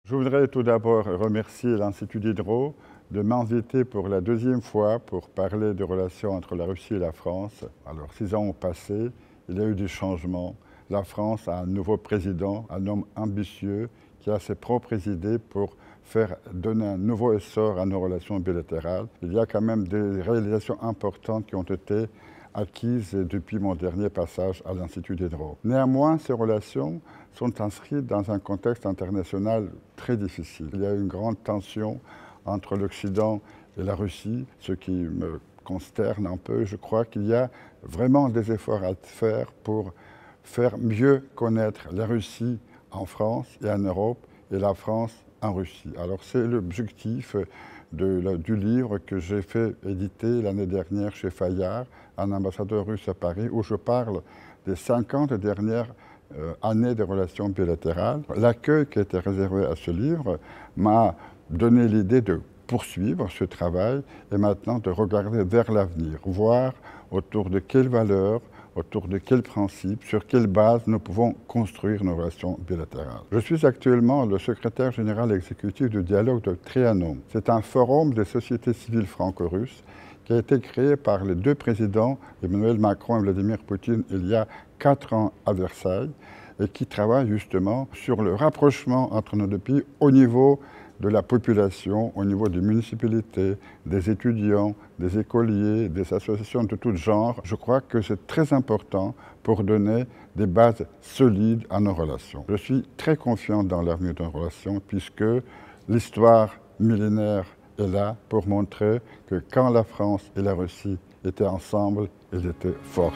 Je voudrais tout d'abord remercier l'Institut Diderot de m'inviter pour la deuxième fois pour parler des relations entre la Russie et la France. Alors, 6 ans ont passé, il y a eu des changements. La France a un nouveau président, un homme ambitieux qui a ses propres idées pour donner un nouveau essor à nos relations bilatérales. Il y a quand même des réalisations importantes qui ont été acquises depuis mon dernier passage à l'Institut Diderot. Néanmoins, ces relations sont inscrites dans un contexte international très difficile. Il y a une grande tension entre l'Occident et la Russie, ce qui me consterne un peu. Je crois qu'il y a vraiment des efforts à faire pour faire mieux connaître la Russie en France et en Europe et la France en Russie. Alors c'est l'objectif du livre que j'ai fait éditer l'année dernière chez Fayard, un ambassadeur russe à Paris, où je parle des 50 dernières années de relations bilatérales. L'accueil qui a été réservé à ce livre m'a donné l'idée de poursuivre ce travail et maintenant de regarder vers l'avenir, voir autour de quelles valeurs, autour de quels principes, sur quelle base nous pouvons construire nos relations bilatérales. Je suis actuellement le secrétaire général exécutif du Dialogue de Trianon. C'est un forum des sociétés civiles franco-russes qui a été créé par les deux présidents, Emmanuel Macron et Vladimir Poutine, il y a 4 ans à Versailles, et qui travaille justement sur le rapprochement entre nos deux pays au niveau de la population, au niveau des municipalités, des étudiants, des écoliers, des associations de tout genre. Je crois que c'est très important pour donner des bases solides à nos relations. Je suis très confiant dans l'avenir de nos relations puisque l'histoire millénaire est là pour montrer que quand la France et la Russie étaient ensemble, elles étaient fortes.